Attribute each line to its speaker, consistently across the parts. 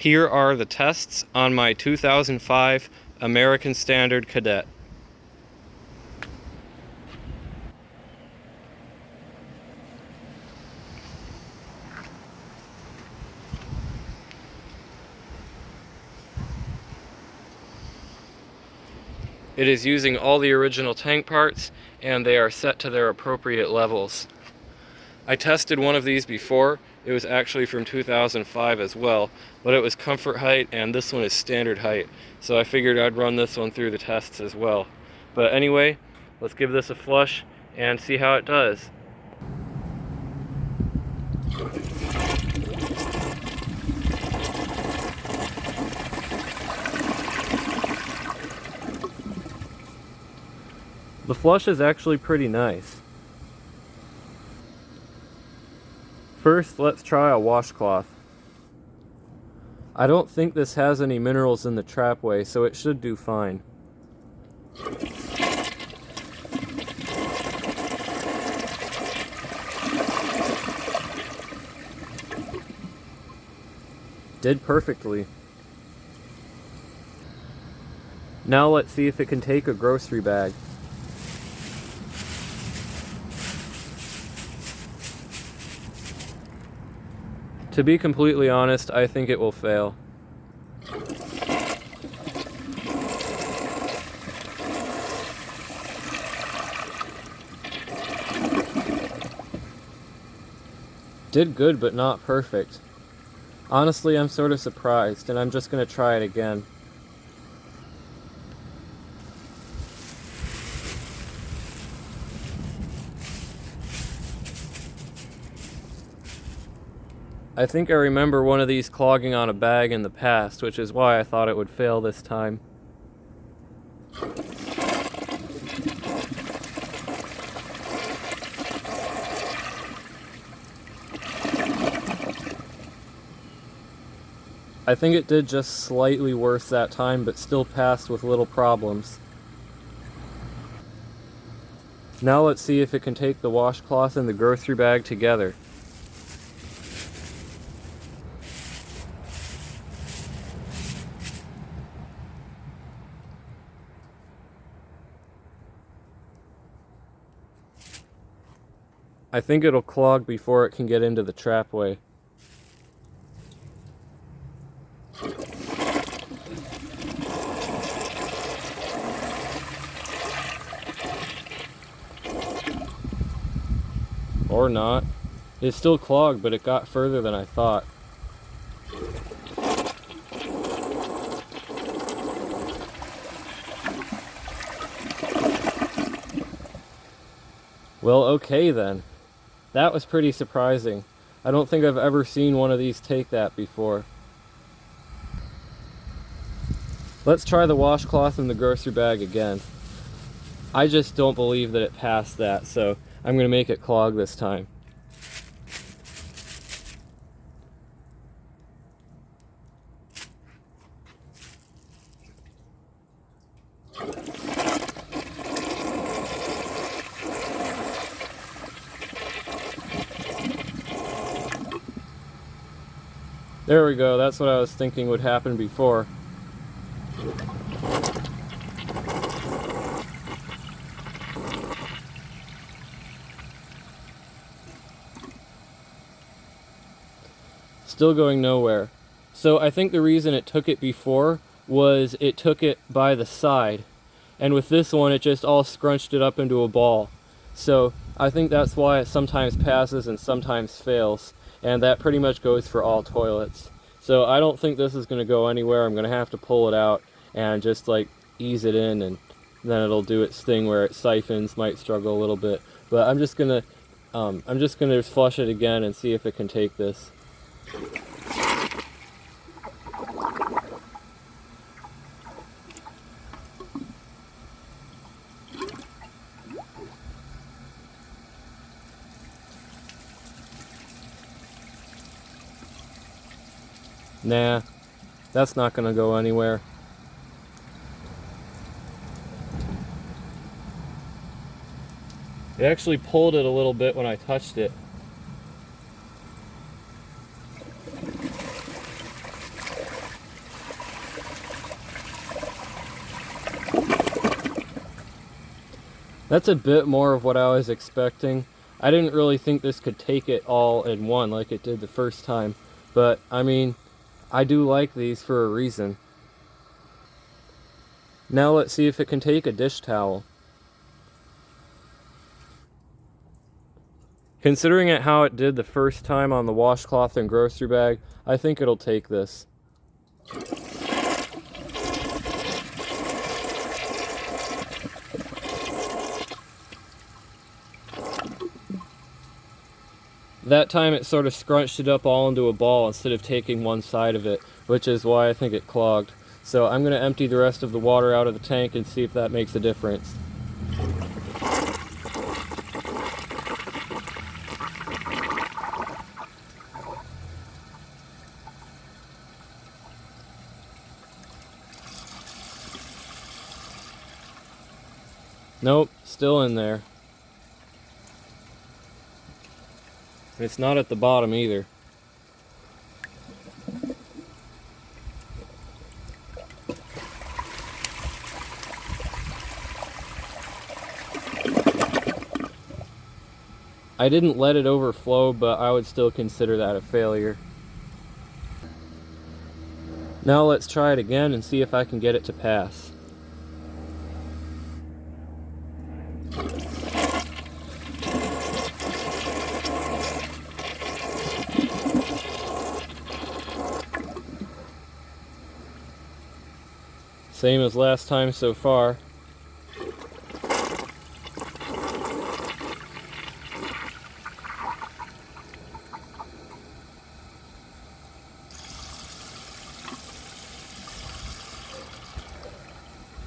Speaker 1: Here are the tests on my 2005 American Standard Cadet. It is using all the original tank parts, and they are set to their appropriate levels. I tested one of these before. It was actually from 2005 as well, but it was comfort height, and this one is standard height. So I figured I'd run this one through the tests as well. But anyway, let's give this a flush and see how it does. The flush is actually pretty nice. First, let's try a washcloth. I don't think this has any minerals in the trapway, so it should do fine. Did perfectly. Now let's see if it can take a grocery bag. To be completely honest, I think it will fail. Did good, but not perfect. Honestly, I'm sort of surprised, and I'm just going to try it again. I think I remember one of these clogging on a bag in the past, which is why I thought it would fail this time. I think it did just slightly worse that time, but still passed with little problems. Now let's see if it can take the washcloth and the grocery bag together. I think it'll clog before it can get into the trapway. Or not. It's still clogged, but it got further than I thought. Well, okay then. That was pretty surprising. I don't think I've ever seen one of these take that before. Let's try the washcloth and the grocery bag again. I just don't believe that it passed that, so I'm going to make it clog this time. There we go, that's what I was thinking would happen before. Still going nowhere. So I think the reason it took it before was it took it by the side. And with this one, it just all scrunched it up into a ball. So I think that's why it sometimes passes and sometimes fails. And that pretty much goes for all toilets. So I don't think this is going to go anywhere. I'm going to have to pull it out and just like ease it in, and then it'll do its thing where it siphons, might struggle a little bit. But I'm just going to flush it again and see if it can take this. Nah, that's not going to go anywhere. It actually pulled it a little bit when I touched it. That's a bit more of what I was expecting. I didn't really think this could take it all in one like it did the first time, but I mean, I do like these for a reason. Now let's see if it can take a dish towel. Considering it how it did the first time on the washcloth and grocery bag, I think it'll take this. That time it sort of scrunched it up all into a ball instead of taking one side of it, which is why I think it clogged. So I'm going to empty the rest of the water out of the tank and see if that makes a difference. Nope, still in there. It's not at the bottom either. I didn't let it overflow, but I would still consider that a failure. Now let's try it again and see if I can get it to pass. Same as last time so far.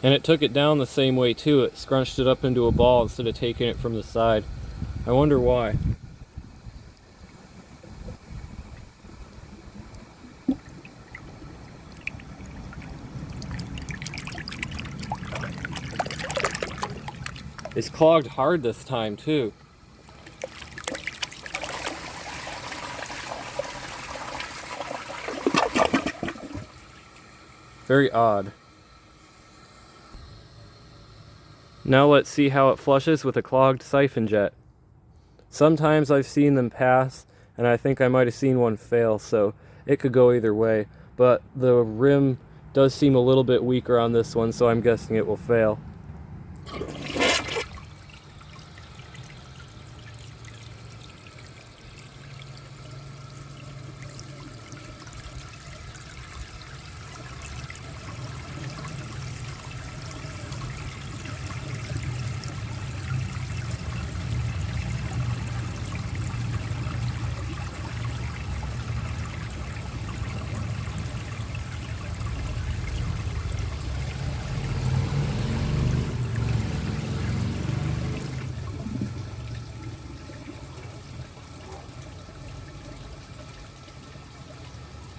Speaker 1: And it took it down the same way too. It scrunched it up into a ball instead of taking it from the side. I wonder why. It's clogged hard this time too. Very odd. Now let's see how it flushes with a clogged siphon jet. Sometimes I've seen them pass, and I think I might have seen one fail, so it could go either way. But the rim does seem a little bit weaker on this one, so I'm guessing it will fail.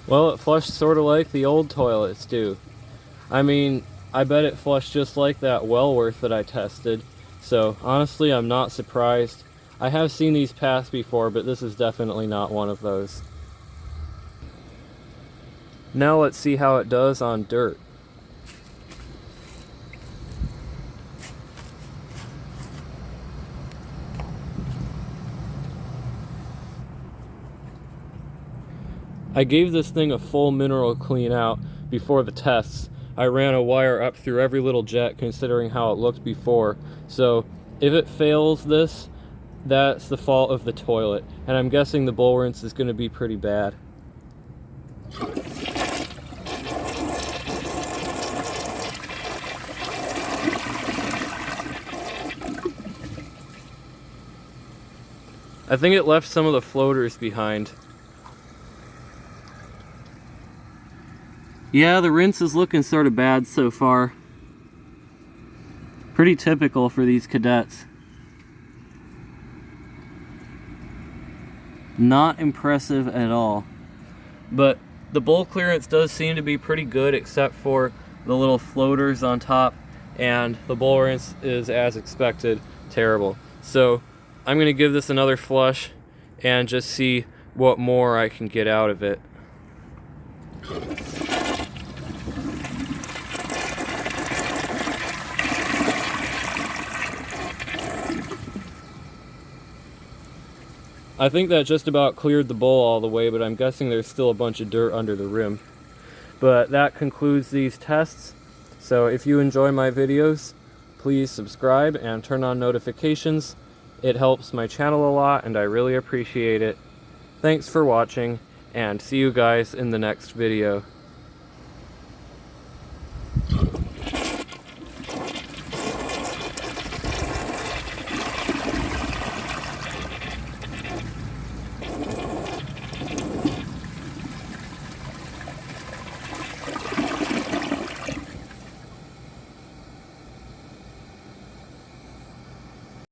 Speaker 1: Well, it flushed sort of like the old toilets do. I mean, I bet it flushed just like that Wellworth that I tested. So, honestly, I'm not surprised. I have seen these pass before, but this is definitely not one of those. Now let's see how it does on dirt. I gave this thing a full mineral clean out before the tests. I ran a wire up through every little jet considering how it looked before. So if it fails this, that's the fault of the toilet. And I'm guessing the bowl rinse is going to be pretty bad. I think it left some of the floaters behind. Yeah, the rinse is looking sort of bad so far. Pretty typical for these cadets. Not impressive at all. But the bowl clearance does seem to be pretty good except for the little floaters on top, and the bowl rinse is, as expected, terrible. So I'm going to give this another flush and just see what more I can get out of it. I think that just about cleared the bowl all the way, but I'm guessing there's still a bunch of dirt under the rim. But that concludes these tests. So if you enjoy my videos, please subscribe and turn on notifications. It helps my channel a lot and I really appreciate it. Thanks for watching, and see you guys in the next video.